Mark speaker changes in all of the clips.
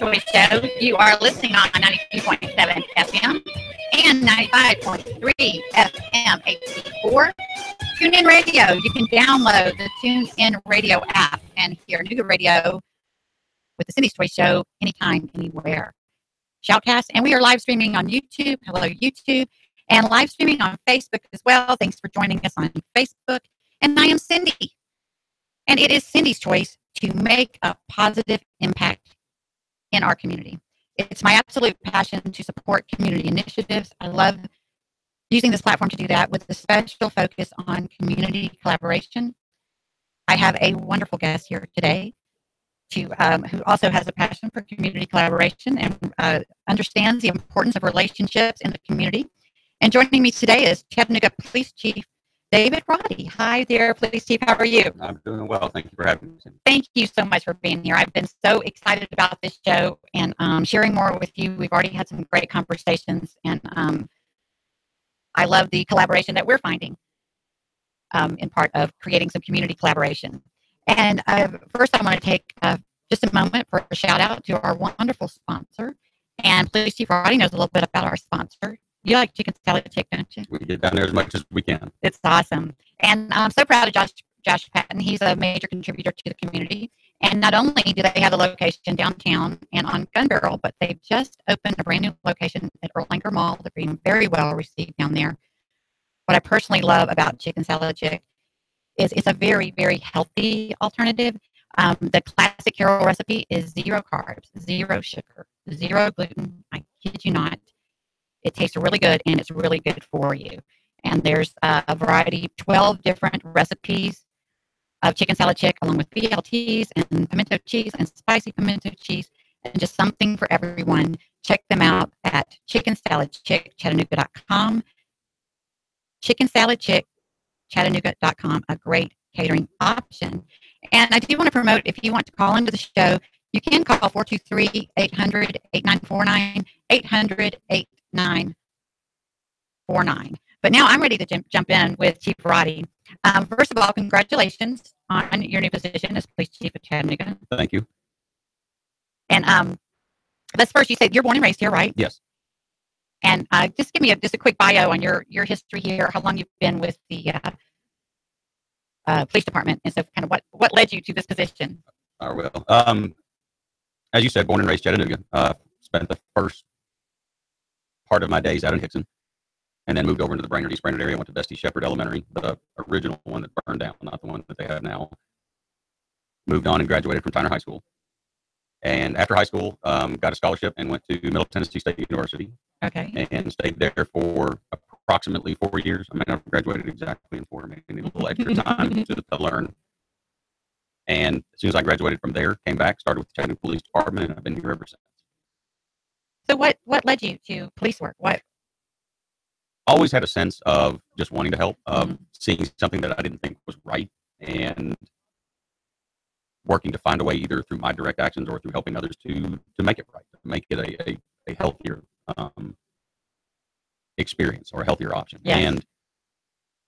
Speaker 1: Choice Show. You are listening on 92.7 FM and 95.3 FM HD4. TuneIn Radio. You can download the TuneIn Radio app and hear Nooga Radio with the Cindy's Choice Show anytime, anywhere. Shoutcast, and we are live streaming on YouTube. Hello, YouTube. And live streaming on Facebook as well. Thanks for joining us on Facebook. And I am Cindy. And it is Cindy's choice to make a positive impact in our community. It's my absolute passion to support community initiatives. I love using this platform to do that with a special focus on community collaboration. I have a wonderful guest here today who also has a passion for community collaboration and understands the importance of relationships in the community. And joining me today is Chattanooga Police Chief David Roddy. Hi there, Police Chief. How are you?
Speaker 2: I'm doing well. Thank you for having me.
Speaker 1: Thank you so much for being here. I've been so excited about this show and sharing more with you. We've already had some great conversations, and I love the collaboration that we're finding in part of creating some community collaboration. And first, I want to take just a moment for a shout out to our wonderful sponsor. And Police Chief Roddy knows a little bit about our sponsor. You like chicken salad chick, don't you?
Speaker 2: We get down there as much as we can.
Speaker 1: It's awesome. And I'm so proud of Josh Patton. He's a major contributor to the community. And not only do they have a location downtown and on Gun Barrel, but they've just opened a brand new location at Erlanger Mall. They're being very well received down there. What I personally love about Chicken Salad Chick is it's a very, very healthy alternative. The classic Carol recipe is 0 carbs, 0 sugar, 0 gluten. I kid you not. It tastes really good, and it's really good for you. And there's a variety, 12 different recipes of chicken salad chick, along with BLTs and pimento cheese and spicy pimento cheese, and just something for everyone. Check them out at chickensaladchickchattanooga.com. Chicken Salad Chick, Chattanooga.com, a great catering option. And I do want to promote, if you want to call into the show, you can call 423-800-8949, 800-8949. But now I'm ready to jump in with Chief Roddy. First of all, congratulations on your new position as Police Chief of Chattanooga.
Speaker 2: Thank you.
Speaker 1: And let's first, you said you're born and raised here, right?
Speaker 2: Yes.
Speaker 1: And just give me just a quick bio on your history here, how long you've been with the police department, and so kind of what led you to this position.
Speaker 2: I will. As you said, born and raised Chattanooga. Spent the first part of my days out in Hickson, and then moved over into the Brainerd, East Brainerd area. Went to Bestie Shepherd Elementary, the original one that burned down, not the one that they have now. Moved on and graduated from Tyner High School. And after high school, got a scholarship and went to Middle Tennessee State University.
Speaker 1: Okay.
Speaker 2: And stayed there for approximately 4 years. I mean, I graduated exactly in 4, maybe a little extra time to learn. And as soon as I graduated from there, came back, started with the Chattanooga Police Department, and I've been here ever since.
Speaker 1: So what led you to police work? What?
Speaker 2: Always had a sense of just wanting to help, seeing something that I didn't think was right, and working to find a way either through my direct actions or through helping others to make it right, to make it a healthier experience or a healthier option.
Speaker 1: Yes.
Speaker 2: And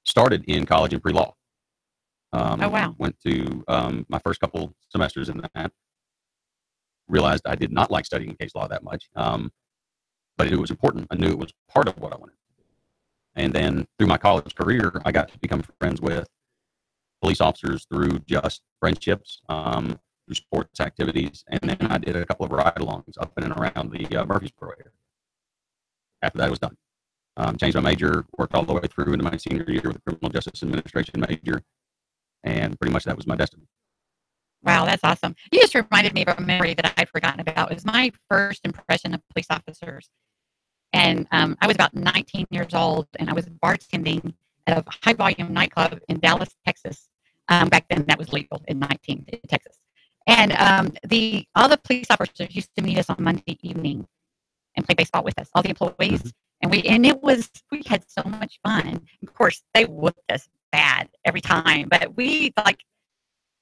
Speaker 2: started in college in pre-law.
Speaker 1: Oh, wow.
Speaker 2: Went to my first couple semesters in that. Realized I did not like studying case law that much, but it was important. I knew it was part of what I wanted to do. And then through my college career, I got to become friends with police officers through just friendships, through sports activities, and then I did a couple of ride-alongs up in and around the Murfreesboro area. After that, it was done. Changed my major, worked all the way through into my senior year with a criminal justice administration major, and pretty much that was my destiny.
Speaker 1: Wow, that's awesome. You just reminded me of a memory that I'd forgotten about. It was my first impression of police officers. And I was about 19 years old, and I was bartending at a high-volume nightclub in Dallas, Texas. Back then, that was legal in Texas. And all the police officers used to meet us on Monday evening and play baseball with us, all the employees. Mm-hmm. And we had so much fun. Of course, they whooped us bad every time, but we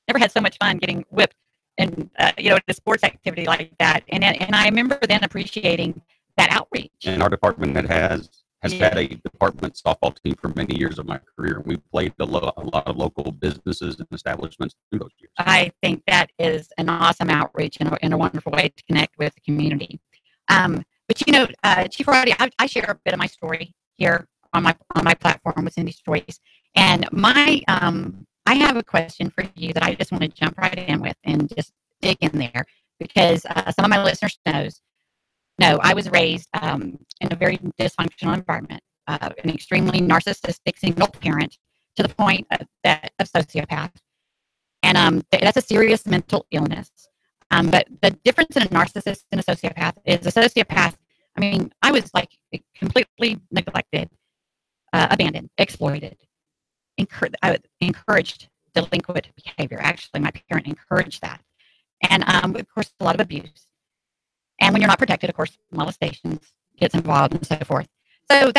Speaker 1: never had so much fun getting whipped and at a sports activity like that. And I remember then appreciating that outreach.
Speaker 2: And our department has has had a department softball team for many years of my career. We played a lot of local businesses and establishments through those years.
Speaker 1: I think that is an awesome outreach and a wonderful way to connect with the community. But Chief Roddy, I share a bit of my story here on my platform with Cindy's Choice, and I have a question for you that I just want to jump right in with and just dig in there, because some of my listeners know I was raised in a very dysfunctional environment, an extremely narcissistic single parent to the point of sociopath, and that's a serious mental illness. But the difference in a narcissist and a sociopath is a sociopath. I mean, I was like completely neglected, abandoned, exploited, encouraged delinquent behavior. Actually, my parent encouraged that, and of course, a lot of abuse. And when you're not protected, of course, molestations gets involved and so forth. So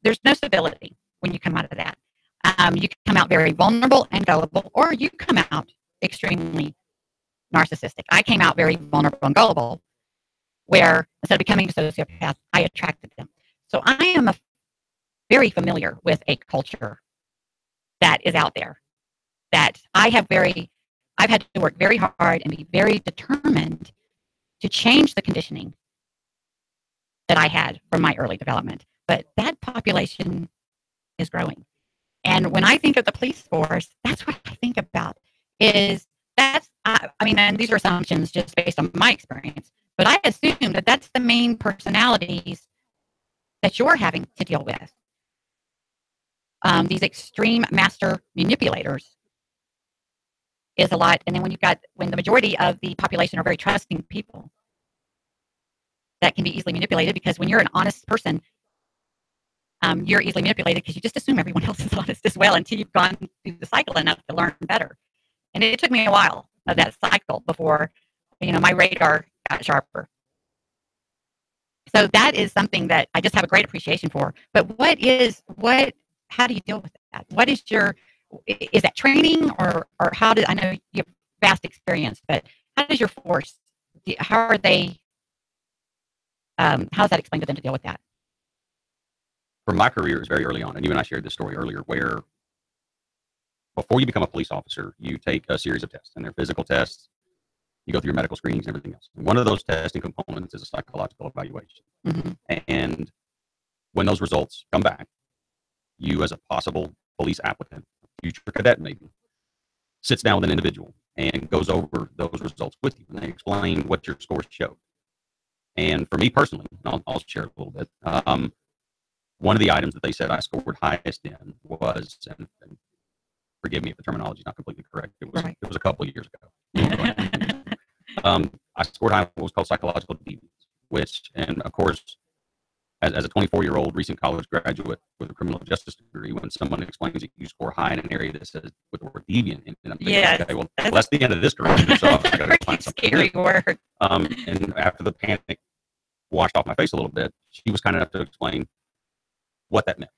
Speaker 1: there's no stability when you come out of that. You come out very vulnerable and gullible, or you come out extremely narcissistic. I came out very vulnerable and gullible, where instead of becoming a sociopath, I attracted them. So I am very familiar with a culture that is out there that I've had to work very hard and be very determined to change the conditioning that I had from my early development. But that population is growing. And when I think of the police force, that's what I think about and these are assumptions just based on my experience, but I assume that that's the main personalities that you're having to deal with. These extreme master manipulators is a lot. And then when the majority of the population are very trusting people, that can be easily manipulated, because when you're an honest person, you're easily manipulated because you just assume everyone else is honest as well until you've gone through the cycle enough to learn better. And it took me a while of that cycle before, my radar got sharper. So that is something that I just have a great appreciation for. But how do you deal with that? Is that training or I know you have vast experience, but how does your force, how's that explained to them to deal with that?
Speaker 2: For my career, is very early on, and you and I shared this story earlier, where before you become a police officer, you take a series of tests, and they're physical tests. You go through your medical screenings and everything else. And one of those testing components is a psychological evaluation. Mm-hmm. And when those results come back, you as a possible police applicant, future cadet maybe, sits down with an individual and goes over those results with you, and they explain what your scores showed. And for me personally, I'll share a little bit. One of the items that they said I scored highest in was, and forgive me if the terminology is not completely correct, it was a couple of years ago. I scored high in what was called psychological deviance, which, and of course, as a 24-year-old recent college graduate with a criminal justice degree, when someone explains that you score high in an area that says with the word deviant, and I'm thinking, okay, well, that's the end of this career, so I got to find something. Scary word. And after the panic washed off my face a little bit, she was kind enough to explain what that meant.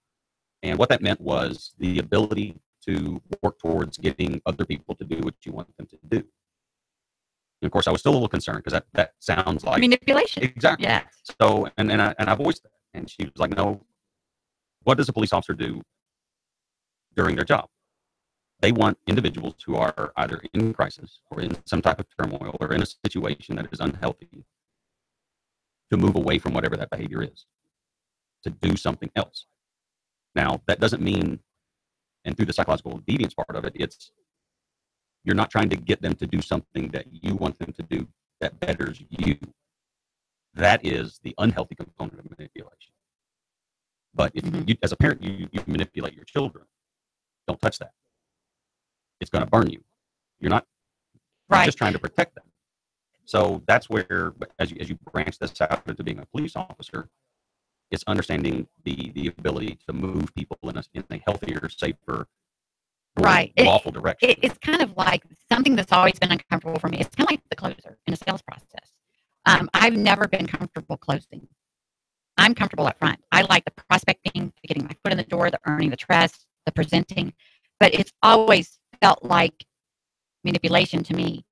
Speaker 2: And what that meant was the ability to work towards getting other people to do what you want them to do. And of course, I was still a little concerned because that sounds like
Speaker 1: manipulation.
Speaker 2: Exactly.
Speaker 1: Yeah.
Speaker 2: So, and I voiced that, and she was like, "No, what does a police officer do during their job? They want individuals who are either in crisis or in some type of turmoil or in a situation that is unhealthy to move away from whatever that behavior is, to do something else." Now, that doesn't mean, and through the psychological deviance part of it, you're not trying to get them to do something that you want them to do that betters you. That is the unhealthy component of manipulation. But if you, as a parent, you manipulate your children, don't touch that. It's going to burn you. You're not just trying to protect them. So that's where, as you branch this out into being a police officer, it's understanding the ability to move people in a healthier, safer, lawful direction.
Speaker 1: It's kind of like something that's always been uncomfortable for me. It's kind of like the closer in a sales process. I've never been comfortable closing. I'm comfortable up front. I like the prospecting, the getting my foot in the door, the earning the trust, the presenting. But it's always felt like manipulation to me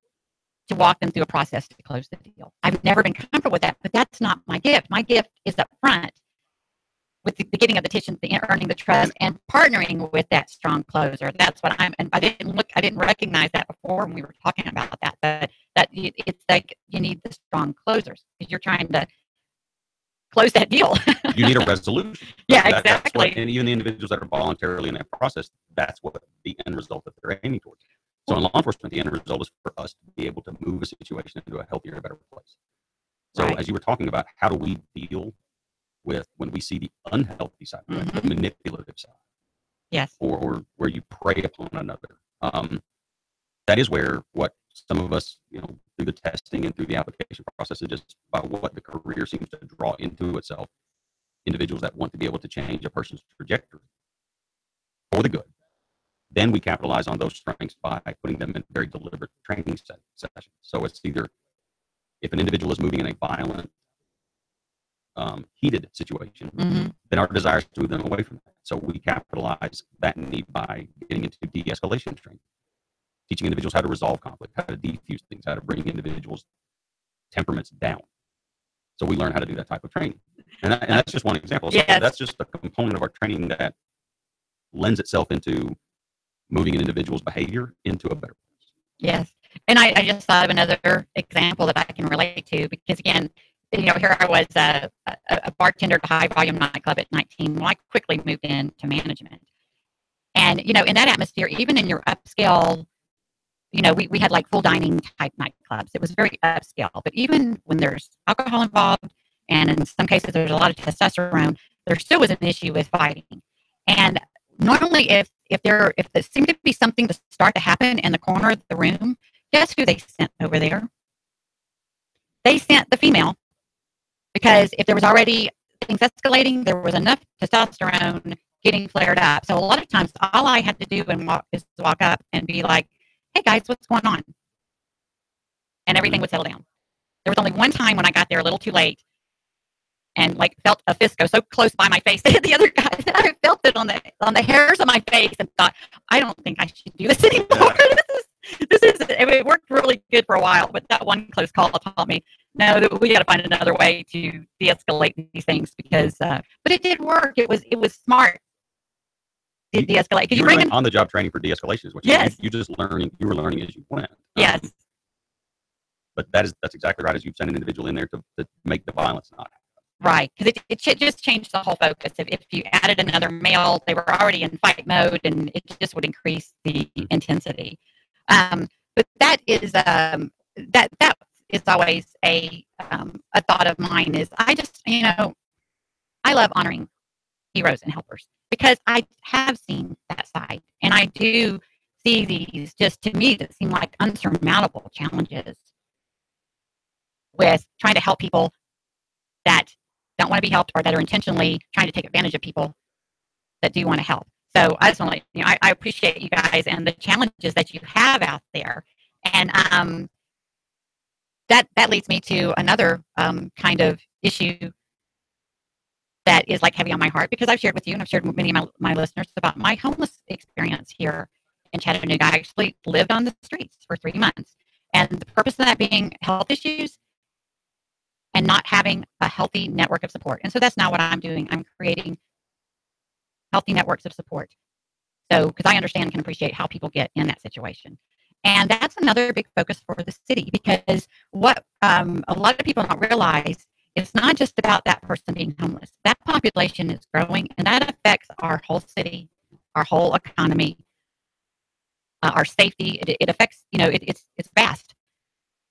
Speaker 1: to walk them through a process to close the deal. I've never been comfortable with that, but that's not my gift. My gift is up front with the getting of the attention, the earning the trust, and partnering with that strong closer. That's what and I didn't recognize that before when we were talking about that, but it's like you need the strong closers because you're trying to close that deal.
Speaker 2: You need a resolution.
Speaker 1: Yeah, exactly.
Speaker 2: And even the individuals that are voluntarily in that process, that's what the end result that they're aiming towards. So in law enforcement, the end result is for us to be able to move a situation into a healthier, better place. So as you were talking about, how do we deal with when we see the unhealthy side, the manipulative side?
Speaker 1: Yes.
Speaker 2: Or where you prey upon another. That is where what some of us, through the testing and through the application process, and just by what the career seems to draw into itself, individuals that want to be able to change a person's trajectory for the good. Then we capitalize on those strengths by putting them in very deliberate training sessions. So it's either if an individual is moving in a violent, heated situation, then our desire is to move them away from that. So we capitalize that need by getting into de-escalation training, teaching individuals how to resolve conflict, how to defuse things, how to bring individuals' temperaments down. So we learn how to do that type of training. And that's just one example. So that's just a component of our training that lends itself into moving an individual's behavior into a better place.
Speaker 1: Yes. And I just thought of another example that I can relate to because, again, here I was a bartender at a high-volume nightclub at 19. Well, I quickly moved into management. And, in that atmosphere, even in your upscale, we had like full dining type nightclubs. It was very upscale. But even when there's alcohol involved, and in some cases there's a lot of testosterone, there still was an issue with fighting. And normally if there seemed to be something to start to happen in the corner of the room, guess who they sent over there? They sent the female. Because if there was already things escalating, there was enough testosterone getting flared up. So a lot of times, all I had to do is walk up and be like, "Hey guys, what's going on?" And everything would settle down. There was only one time when I got there a little too late, and felt a fist go so close by my face to hit the other guy that I felt it on the hairs of my face and thought, "I don't think I should do this anymore." It worked really good for a while, but that one close call taught me, no, we got to find another way to de-escalate these things because, but it did work. It was smart to de-escalate.
Speaker 2: You were doing on-the-job training for de-escalation is what you were learning as you went.
Speaker 1: Yes.
Speaker 2: But that's exactly right. As you've sent an individual in there to make the violence not happen.
Speaker 1: Right, because it just changed the whole focus. If you added another male, they were already in fight mode, and it just would increase the intensity. But that is that is always a thought of mine. Is I just I love honoring heroes and helpers because I have seen that side, and I do see these just to me that seem like unsurmountable challenges with trying to help people that don't want to be helped or that are intentionally trying to take advantage of people that do want to help. So I just want to, I appreciate you guys and the challenges that you have out there. And that leads me to another kind of issue that is heavy on my heart because I've shared with you and I've shared with many of my listeners about my homeless experience here in Chattanooga. I actually lived on the streets for 3 months. And the purpose of that being health issues and not having a healthy network of support. And so that's now what I'm doing. I'm creating healthy networks of support. So, because I understand and can appreciate how people get in that situation. And that's another big focus for the city because what a lot of people don't realize, it's not just about that person being homeless. That population is growing and that affects our whole city, our whole economy, our safety. It affects, it's vast,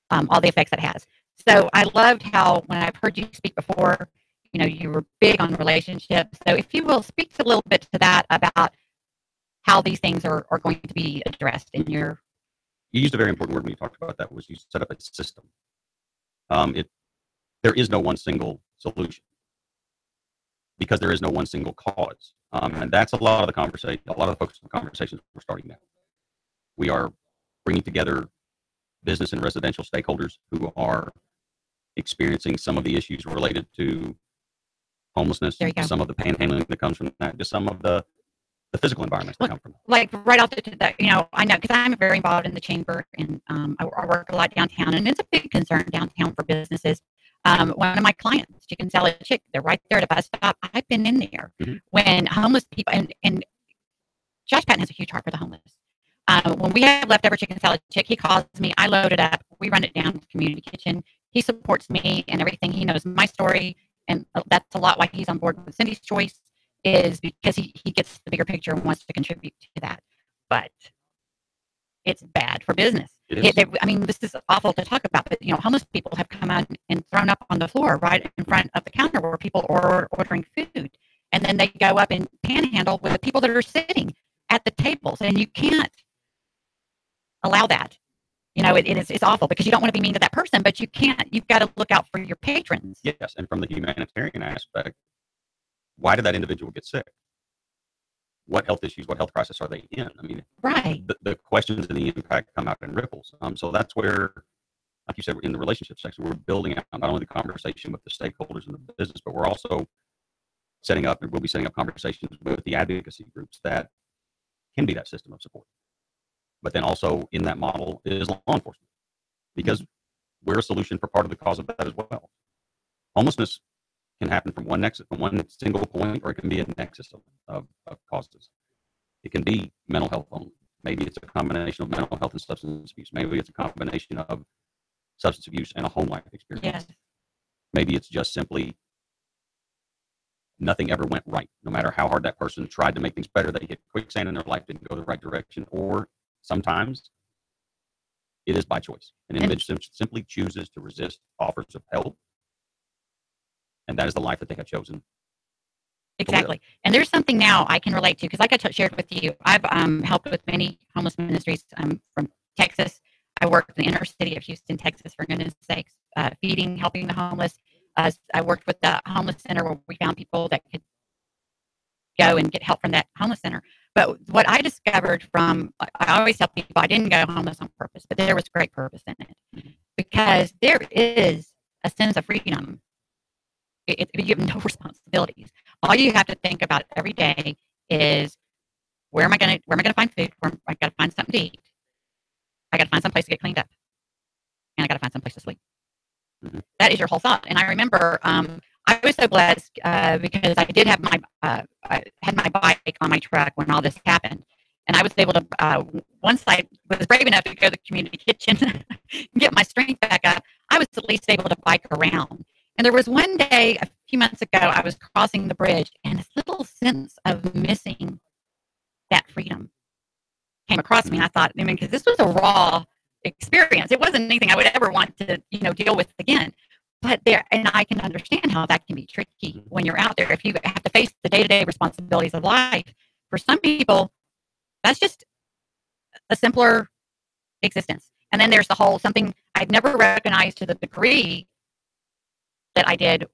Speaker 1: all the effects it has. So I loved how when I've heard you speak before, you were big on relationships. So if you will speak a little bit to that about how these things are going to be addressed in your...
Speaker 2: You used a very important word when you talked about that, was you set up a system. There is no one single solution because there is no one single cause. And that's a lot of the conversation, a lot of the focus of the conversations we're starting now. We are bringing together business and residential stakeholders who are experiencing some of the issues related to homelessness, some of the panhandling that comes from that, just some of the physical environments that come from that.
Speaker 1: Right off the that, I know because I'm very involved in the chamber and I work a lot downtown, and it's a big concern downtown for businesses. One of my clients, Chicken Salad Chick, they're right there at a bus stop. I've been in there when homeless people, and Josh Patton has a huge heart for the homeless. When we have leftover Chicken Salad Chick, he calls me. I load it up. We run it down to the community kitchen. He supports me and everything. He knows my story, and that's a lot why he's on board with Cindy's Choice, is because he gets the bigger picture and wants to contribute to that. But it's bad for business. I mean, this is awful to talk about, but homeless people have come out and thrown up on the floor right in front of the counter where people are ordering food, and then they go up and panhandle with the people that are sitting at the tables, and you can't allow that. It's awful because you don't want to be mean to that person, but you can't. You've got to look out for your patrons.
Speaker 2: Yes, and from the humanitarian aspect, why did that individual get sick? What health issues, what health crisis are they in? I mean,
Speaker 1: right.
Speaker 2: The questions and the impact come out in ripples. So that's where, like you said, in the relationship section, we're building out not only the conversation with the stakeholders in the business, but we're also setting up, and we'll be setting up conversations with the advocacy groups that can be that system of support. But then also in that model is law enforcement, because we're a solution for part of the cause of that as well. Homelessness can happen from one single point, or it can be a nexus of causes. It can be mental health only. Maybe it's a combination of mental health and substance abuse. Maybe it's a combination of substance abuse and a home life experience.
Speaker 1: Yes.
Speaker 2: Maybe it's just simply nothing ever went right. No matter how hard that person tried to make things better, they hit quicksand and their life didn't go the right direction. Or sometimes it is by choice. An individual simply chooses to resist offers of help, and that is the life that they have chosen.
Speaker 1: Exactly. And there's something now I can relate to, because like I shared with you, I've helped with many homeless ministries from Texas. I worked in the inner city of Houston, Texas, for goodness sakes, feeding, helping the homeless. I worked with the homeless center where we found people that could go and get help from that homeless center. But what I discovered I always tell people I didn't go homeless on purpose, but there was great purpose in it, because there is a sense of freedom. You have no responsibilities. All you have to think about every day is, where am I going to find food? Where I got to find something to eat. I got to find some place to get cleaned up, and I got to find some place to sleep. Mm-hmm. That is your whole thought. And I remember I was so blessed because I did have I had my bike on my truck when all this happened, and I was able to once I was brave enough to go to the community kitchen and get my strength back up, I was at least able to bike around. And there was one day a few months ago, I was crossing the bridge, and this little sense of missing that freedom came across me. And I thought, because this was a raw experience. It wasn't anything I would ever want to, deal with again. But and I can understand how that can be tricky when you're out there. If you have to face the day-to-day responsibilities of life, for some people, that's just a simpler existence. And then there's the whole something I've never recognized to the degree that I did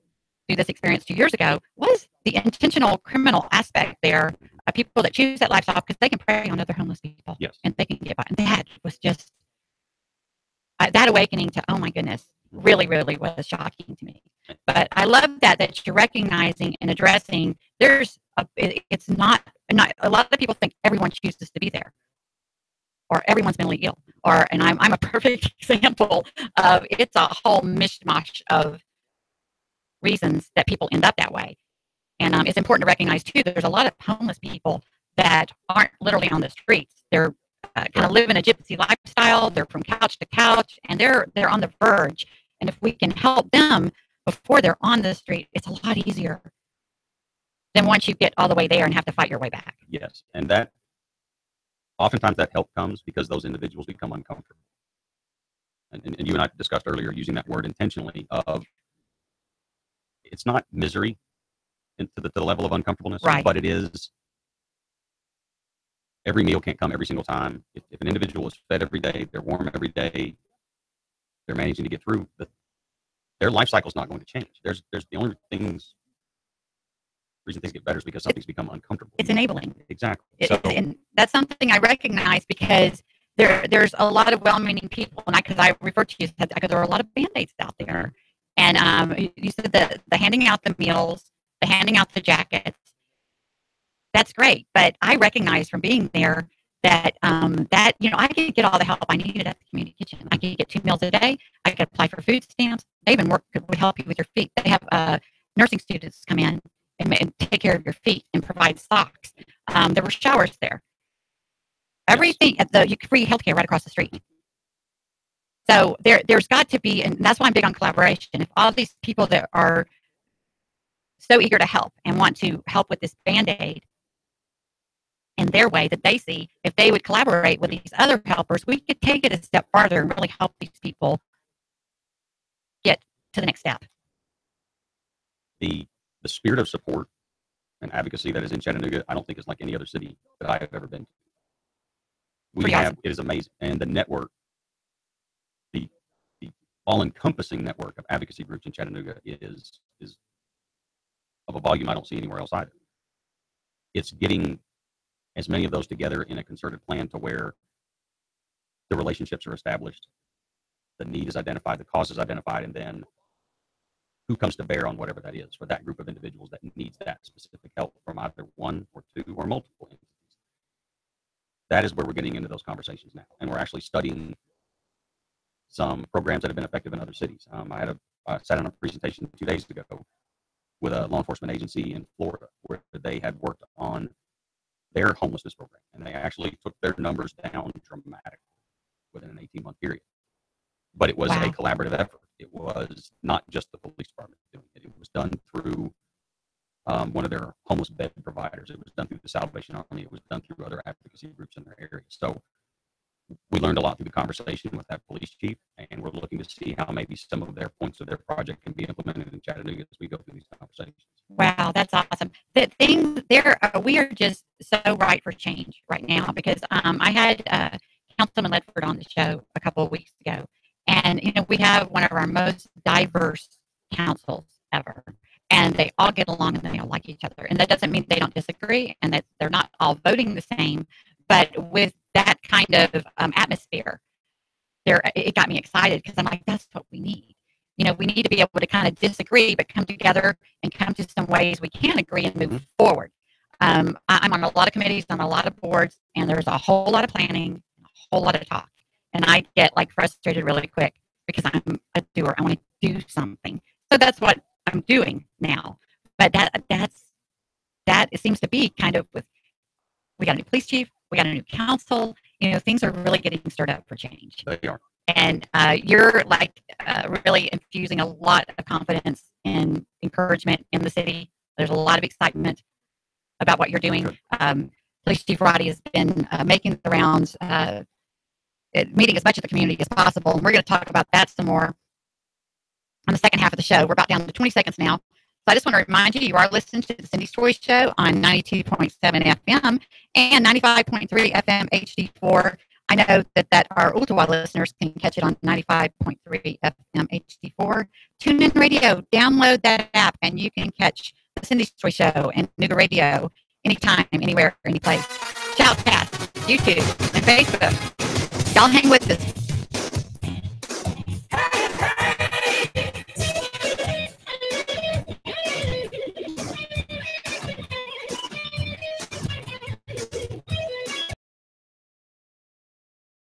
Speaker 1: through this experience 2 years ago, was the intentional criminal aspect there of people that choose that lifestyle because they can prey on other homeless people.
Speaker 2: Yes.
Speaker 1: And they can get by. And that was just, that awakening to, oh my goodness, really, really was shocking to me. But I love that you're recognizing and addressing, it's not, a lot of people think everyone chooses to be there, or everyone's mentally ill, and I'm a perfect example of, it's a whole mishmash of reasons that people end up that way. And it's important to recognize too, there's a lot of homeless people that aren't literally on the streets. They're kind of living a gypsy lifestyle. They're from couch to couch, and they're on the verge. And if we can help them before they're on the street, it's a lot easier than once you get all the way there and have to fight your way back.
Speaker 2: Yes, and that oftentimes that help comes because those individuals become uncomfortable. And you and I discussed earlier, using that word intentionally, of it's not misery to the level of uncomfortableness,
Speaker 1: right,
Speaker 2: but it is, every meal can't come every single time. If an individual is fed every day, they're warm every day, they're managing to get through, their life cycle is not going to change. There's the only reason things get better is because something's become uncomfortable.
Speaker 1: It's enabling.
Speaker 2: Exactly.
Speaker 1: And that's something I recognize, because there's a lot of well-meaning people, and because I refer to you, because there are a lot of Band-Aids out there. And you said the handing out the meals, the handing out the jackets, that's great. But I recognize from being there that I could get all the help I needed at the community kitchen. I could get 2 meals a day. I could apply for food stamps. They even would help you with your feet. They have nursing students come in and take care of your feet and provide socks. There were showers there. Everything at the free healthcare right across the street. So there's got to be, and that's why I'm big on collaboration. If all these people that are so eager to help and want to help with this Band-Aid in their way that they see, if they would collaborate with these other helpers, we could take it a step farther and really help these people get to the next step.
Speaker 2: The spirit of support and advocacy that is in Chattanooga, I don't think is like any other city that I have ever been to. It is amazing. And the network, the all-encompassing network of advocacy groups in Chattanooga is of a volume I don't see anywhere else either. It's getting as many of those together in a concerted plan to where the relationships are established, the need is identified, the cause is identified, and then who comes to bear on whatever that is for that group of individuals that needs that specific help from either one or two or multiple entities. That is where we're getting into those conversations now. And we're actually studying some programs that have been effective in other cities. I sat on a presentation 2 days ago with a law enforcement agency in Florida where they had worked on their homelessness program. And they actually took their numbers down dramatically within an 18-month period. But it was a collaborative effort. It was not just the police department doing it. It was done through one of their homeless bed providers. It was done through the Salvation Army. It was done through other advocacy groups in their area. So we learned a lot through the conversation with that police chief, and we're looking to see how maybe some of their points of their project can be implemented in Chattanooga as we go through these conversations.
Speaker 1: Wow, that's awesome. The thing there, we are just so right for change right now because I had Councilman Ledford on the show a couple of weeks ago. And, we have one of our most diverse councils ever. And they all get along and they all like each other. And that doesn't mean they don't disagree and that they're not all voting the same. But with that kind of atmosphere, it got me excited because I'm like, that's what we need. We need to be able to kind of disagree, but come together and come to some ways we can agree and move forward. I'm on a lot of committees, on a lot of boards, and there's a whole lot of planning, a whole lot of talk. And I get frustrated really quick because I'm a doer. I want to do something. So that's what I'm doing now. But that it seems to be kind of we got a new police chief, we got a new council. Things are really getting stirred up for change.
Speaker 2: They are.
Speaker 1: And you're really infusing a lot of confidence and encouragement in the city. There's a lot of excitement about what you're doing. Police Chief Roddy has been making the rounds, meeting as much of the community as possible. And we're going to talk about that some more on the second half of the show. We're about down to 20 seconds now. So I just want to remind you, you are listening to the Cindy's Story Show on 92.7 FM and 95.3 FM HD4. I know that our Ooltewah listeners can catch it on 95.3 FM HD4. Tune in radio, download that app, and you can catch the Cindy's Story Show and Nooga Radio anytime, anywhere, any place. Shoutcast, YouTube, and Facebook. Y'all hang with us.